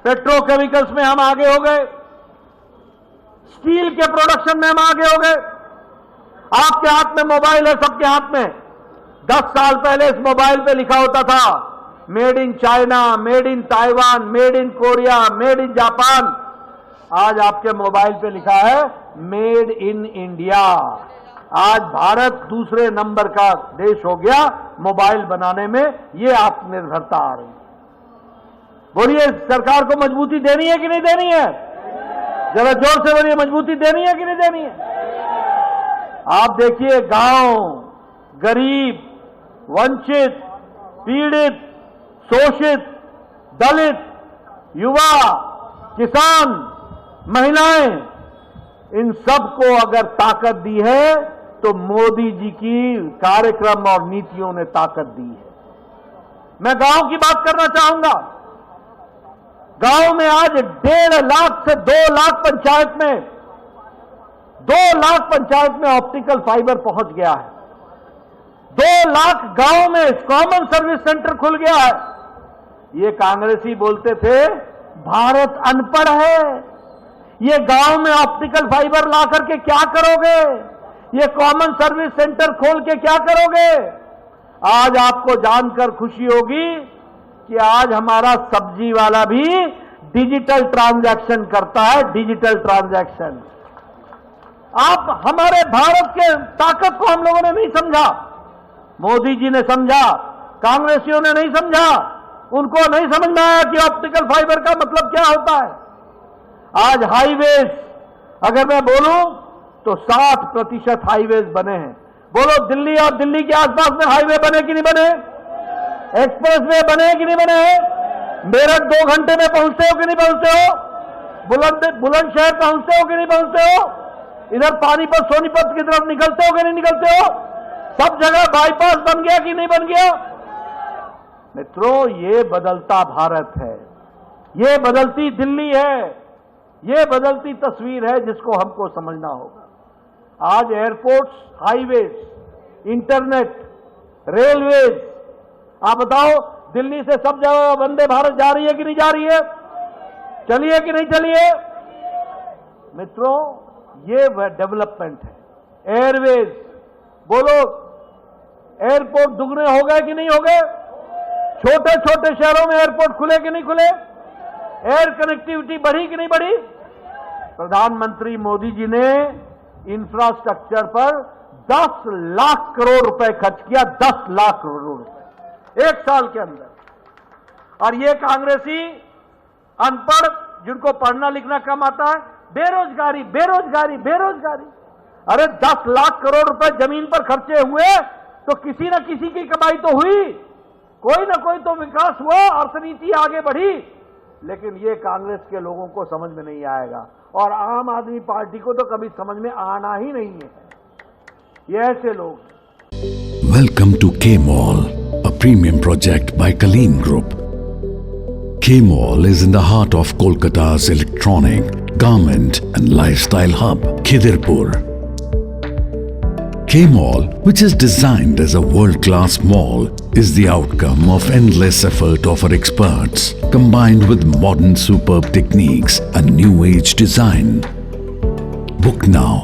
Petrochemicals में हम आगे हो गए, स्टील के प्रोडक्शन में हम आगे हो गए। आपके हाथ में मोबाइल है, सबके हाथ में। 10 साल पहले इस मोबाइल पे लिखा होता था made in China, made in Taiwan, made in Korea, made in Japan. आज आपके मोबाइल पे लिखा है मेड इन इंडिया। आज भारत दूसरे नंबर का देश हो गया मोबाइल बनाने में। ये आत्मनिर्भरता आ रही है। बोलिए, सरकार को मजबूती देनी है कि नहीं देनी है? जरा जोर से बोलिए, मजबूती देनी है कि नहीं देनी है? आप देखिए, गांव, गरीब, वंचित, पीड़ित, शोषित, दलित, युवा, किसान, महिलाएं, इन सबको अगर ताकत दी है तो मोदी जी की कार्यक्रम और नीतियों ने ताकत दी है। मैं गांव की बात करना चाहूंगा। गांव में आज 1.5 लाख से 2 लाख पंचायत में 2 लाख पंचायत में ऑप्टिकल फाइबर पहुंच गया है। 2 लाख गांव में कॉमन सर्विस सेंटर खुल गया है। ये कांग्रेसी बोलते थे भारत अनपढ़ है, ये गांव में ऑप्टिकल फाइबर ला करके क्या करोगे, ये कॉमन सर्विस सेंटर खोल के क्या करोगे? आज आपको जानकर खुशी होगी कि आज हमारा सब्जी वाला भी डिजिटल ट्रांजैक्शन करता है, डिजिटल ट्रांजैक्शन। आप हमारे भारत के ताकत को हम लोगों ने नहीं समझा, मोदी जी ने समझा, कांग्रेसियों ने नहीं समझा। उनको नहीं समझ में आया कि ऑप्टिकल फाइबर का मतलब क्या होता है। आज हाईवेज अगर मैं बोलूं तो 60% हाईवेज बने हैं। बोलो, दिल्ली और दिल्ली के आसपास में हाईवे बने कि नहीं बने? एक्सप्रेस वे बने कि नहीं बने हैं? मेरठ 2 घंटे में पहुंचते हो कि नहीं पहुंचते हो? बुलंदशहर पहुंचते हो कि नहीं पहुंचते हो? इधर पानीपत सोनीपत की तरफ निकलते हो कि नहीं निकलते हो? सब जगह बाईपास बन गया कि नहीं बन गया? मित्रों, ये बदलता भारत है, ये बदलती दिल्ली है, ये बदलती तस्वीर है जिसको हमको समझना होगा। आज एयरपोर्ट्स, हाईवेज, इंटरनेट, रेलवेज, आप बताओ, दिल्ली से सब जगह वंदे भारत जा रही है कि नहीं जा रही है? चलिए कि नहीं चलिए? मित्रों, ये डेवलपमेंट है। एयरवेज, बोलो, एयरपोर्ट दुगने हो गए कि नहीं हो गए? छोटे छोटे शहरों में एयरपोर्ट खुले कि नहीं खुले? एयर कनेक्टिविटी बढ़ी कि नहीं बढ़ी? प्रधानमंत्री मोदी जी ने इंफ्रास्ट्रक्चर पर 10 लाख करोड़ रुपए खर्च किया, 10 लाख करोड़ रुपए 1 साल के अंदर। और ये कांग्रेसी अनपढ़, जिनको पढ़ना लिखना कम आता है, बेरोजगारी बेरोजगारी बेरोजगारी। अरे 10 लाख करोड़ रुपए जमीन पर खर्चे हुए तो किसी न किसी की कमाई तो हुई, कोई ना कोई तो विकास हुआ, अर्थनीति आगे बढ़ी। लेकिन ये कांग्रेस के लोगों को समझ में नहीं आएगा और आम आदमी पार्टी को तो कभी समझ में आना ही नहीं है। ये ऐसे लोग। वेलकम टू के mall, a premium project by Kaleen Group. K Mall is in the heart of Kolkata's electronic, garment and lifestyle hub, Khidirpur. K Mall, which is designed as a world-class mall, is the outcome of endless effort of our experts, combined with modern superb techniques and new age design. Book now